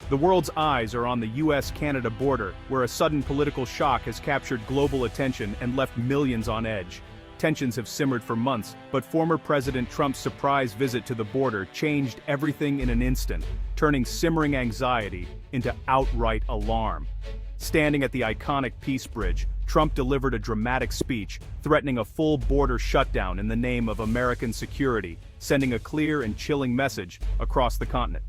The world's eyes are on the US-Canada border, where a sudden political shock has captured global attention and left millions on edge. Tensions have simmered for months, but former President Trump's surprise visit to the border changed everything in an instant, turning simmering anxiety into outright alarm. Standing at the iconic Peace Bridge, Trump delivered a dramatic speech, threatening a full border shutdown in the name of American security, sending a clear and chilling message across the continent.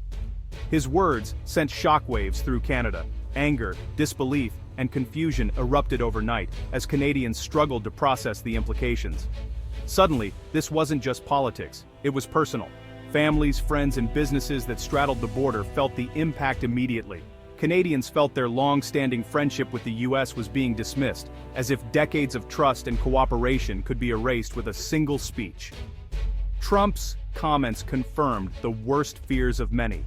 His words sent shockwaves through Canada. Anger, disbelief, and confusion erupted overnight as Canadians struggled to process the implications. Suddenly, this wasn't just politics, it was personal. Families, friends, and businesses that straddled the border felt the impact immediately. Canadians felt their long-standing friendship with the US was being dismissed, as if decades of trust and cooperation could be erased with a single speech. Trump's comments confirmed the worst fears of many,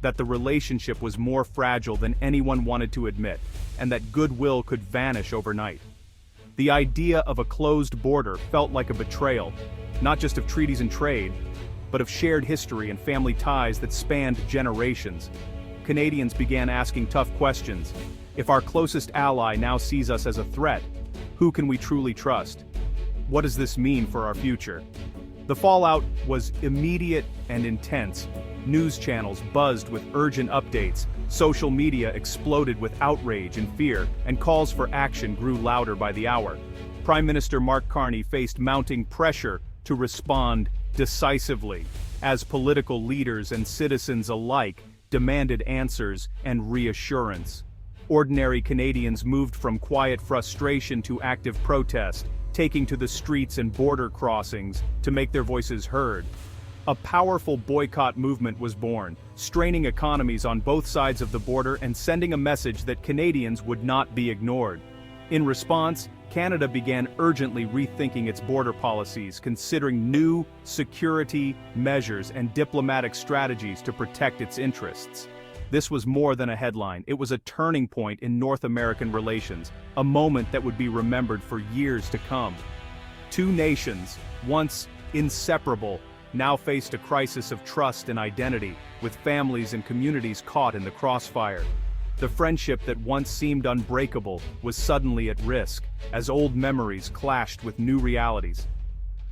that the relationship was more fragile than anyone wanted to admit, and that goodwill could vanish overnight. The idea of a closed border felt like a betrayal, not just of treaties and trade, but of shared history and family ties that spanned generations. Canadians began asking tough questions. If our closest ally now sees us as a threat, who can we truly trust? What does this mean for our future? The fallout was immediate and intense. News channels buzzed with urgent updates, social media exploded with outrage and fear, and calls for action grew louder by the hour. Prime Minister Mark Carney faced mounting pressure to respond decisively, as political leaders and citizens alike demanded answers and reassurance. Ordinary Canadians moved from quiet frustration to active protest, taking to the streets and border crossings to make their voices heard. A powerful boycott movement was born, straining economies on both sides of the border and sending a message that Canadians would not be ignored. In response, Canada began urgently rethinking its border policies, considering new security measures and diplomatic strategies to protect its interests. This was more than a headline, it was a turning point in North American relations, a moment that would be remembered for years to come. Two nations, once inseparable, now faced a crisis of trust and identity, with families and communities caught in the crossfire. The friendship that once seemed unbreakable was suddenly at risk, as old memories clashed with new realities.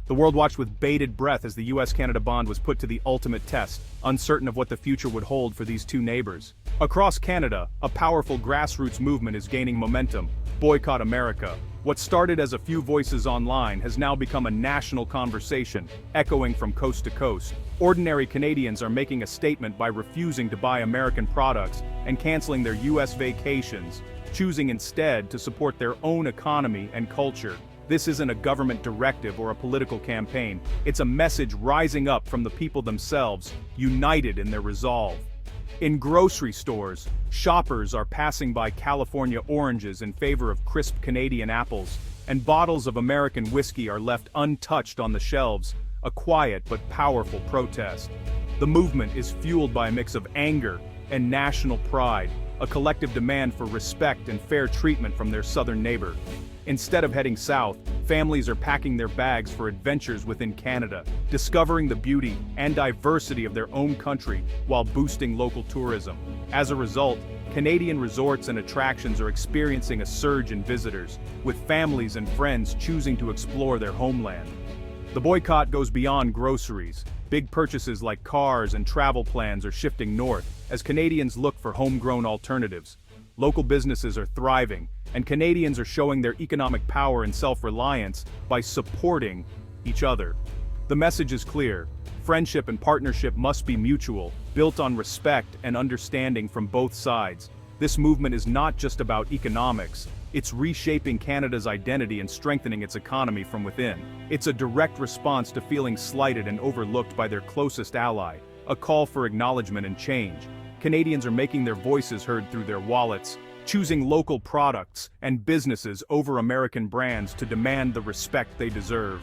The world watched with bated breath as the US-Canada bond was put to the ultimate test, uncertain of what the future would hold for these two neighbors. Across Canada, a powerful grassroots movement is gaining momentum. Boycott America. What started as a few voices online has now become a national conversation, echoing from coast to coast. Ordinary Canadians are making a statement by refusing to buy American products and canceling their US vacations, choosing instead to support their own economy and culture. This isn't a government directive or a political campaign, it's a message rising up from the people themselves, united in their resolve. In grocery stores, shoppers are passing by California oranges in favor of crisp Canadian apples, and bottles of American whiskey are left untouched on the shelves, a quiet but powerful protest. The movement is fueled by a mix of anger and national pride, a collective demand for respect and fair treatment from their southern neighbor. Instead of heading south, families are packing their bags for adventures within Canada, discovering the beauty and diversity of their own country while boosting local tourism. As a result, Canadian resorts and attractions are experiencing a surge in visitors, with families and friends choosing to explore their homeland. The boycott goes beyond groceries. Big purchases like cars and travel plans are shifting north as Canadians look for homegrown alternatives. Local businesses are thriving, and Canadians are showing their economic power and self-reliance by supporting each other. The message is clear. Friendship and partnership must be mutual, built on respect and understanding from both sides. This movement is not just about economics, it's reshaping Canada's identity and strengthening its economy from within. It's a direct response to feeling slighted and overlooked by their closest ally, a call for acknowledgement and change. Canadians are making their voices heard through their wallets, choosing local products and businesses over American brands to demand the respect they deserve.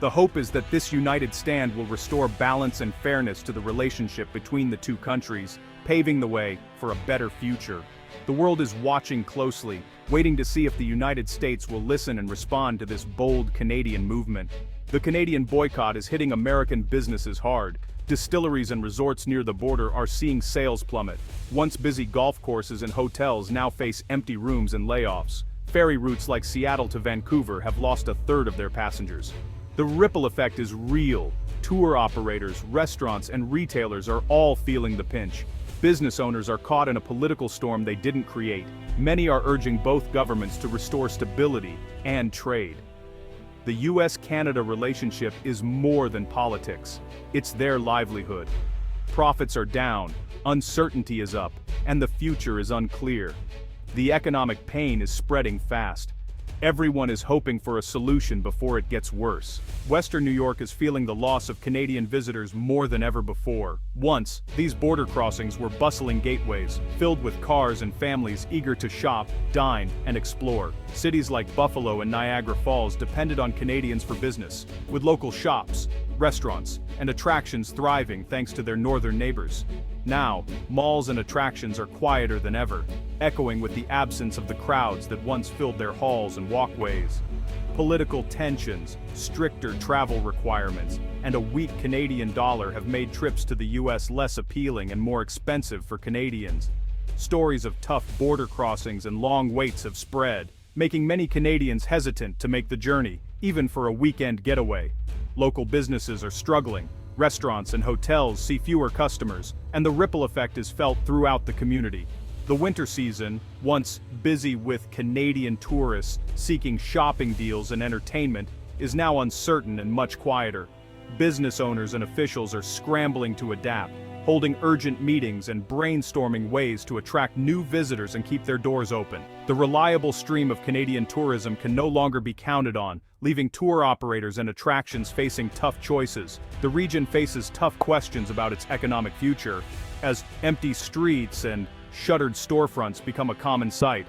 The hope is that this united stand will restore balance and fairness to the relationship between the two countries, paving the way for a better future. The world is watching closely, waiting to see if the United States will listen and respond to this bold Canadian movement. The Canadian boycott is hitting American businesses hard. Distilleries and resorts near the border are seeing sales plummet. Once busy golf courses and hotels now face empty rooms and layoffs. Ferry routes like Seattle to Vancouver have lost a third of their passengers. The ripple effect is real. Tour operators, restaurants, and retailers are all feeling the pinch. Business owners are caught in a political storm they didn't create. Many are urging both governments to restore stability and trade. The U.S.-Canada relationship is more than politics. It's their livelihood. Profits are down, uncertainty is up, and the future is unclear. The economic pain is spreading fast. Everyone is hoping for a solution before it gets worse. Western New York is feeling the loss of Canadian visitors more than ever before. Once, these border crossings were bustling gateways, filled with cars and families eager to shop, dine, and explore. Cities like Buffalo and Niagara Falls depended on Canadians for business, with local shops, restaurants, and attractions thriving thanks to their northern neighbors. Now, malls and attractions are quieter than ever, echoing with the absence of the crowds that once filled their halls and walkways. Political tensions, stricter travel requirements, and a weak Canadian dollar have made trips to the U.S. less appealing and more expensive for Canadians. Stories of tough border crossings and long waits have spread, making many Canadians hesitant to make the journey, even for a weekend getaway. Local businesses are struggling. Restaurants and hotels see fewer customers, and the ripple effect is felt throughout the community. The winter season, once busy with Canadian tourists seeking shopping deals and entertainment, is now uncertain and much quieter. Business owners and officials are scrambling to adapt, holding urgent meetings and brainstorming ways to attract new visitors and keep their doors open. The reliable stream of Canadian tourism can no longer be counted on, leaving tour operators and attractions facing tough choices. The region faces tough questions about its economic future, as empty streets and shuttered storefronts become a common sight.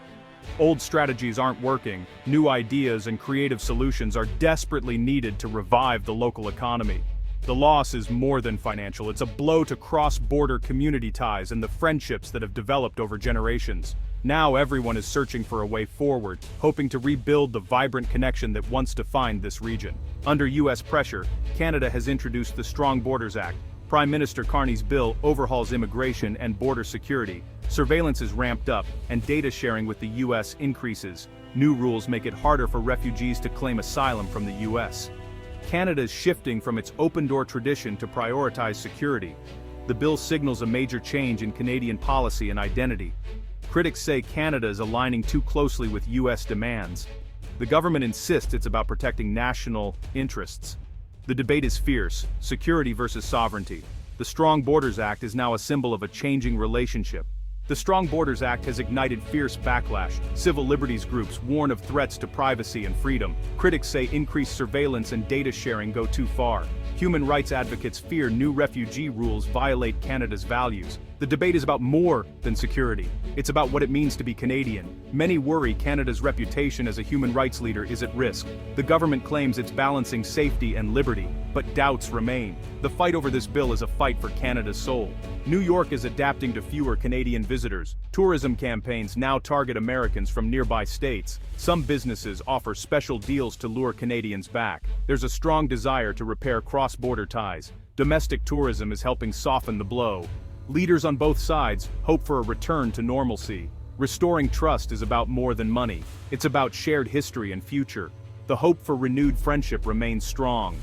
Old strategies aren't working, new ideas and creative solutions are desperately needed to revive the local economy. The loss is more than financial, it's a blow to cross-border community ties and the friendships that have developed over generations. Now everyone is searching for a way forward, hoping to rebuild the vibrant connection that once defined this region. Under U.S. pressure, Canada has introduced the Strong Borders Act. Prime Minister Carney's bill overhauls immigration and border security. Surveillance is ramped up, and data sharing with the U.S. increases. New rules make it harder for refugees to claim asylum from the U.S. Canada is shifting from its open-door tradition to prioritize security. The bill signals a major change in Canadian policy and identity. Critics say Canada is aligning too closely with U.S. demands. The government insists it's about protecting national interests. The debate is fierce, security versus sovereignty. The Strong Borders Act is now a symbol of a changing relationship. The Strong Borders Act has ignited fierce backlash. Civil liberties groups warn of threats to privacy and freedom. Critics say increased surveillance and data sharing go too far. Human rights advocates fear new refugee rules violate Canada's values. The debate is about more than security. It's about what it means to be Canadian. Many worry Canada's reputation as a human rights leader is at risk. The government claims it's balancing safety and liberty, but doubts remain. The fight over this bill is a fight for Canada's soul. New York is adapting to fewer Canadian visitors. Tourism campaigns now target Americans from nearby states. Some businesses offer special deals to lure Canadians back. There's a strong desire to repair cross-border ties. Domestic tourism is helping soften the blow. Leaders on both sides hope for a return to normalcy. Restoring trust is about more than money. It's about shared history and future. The hope for renewed friendship remains strong.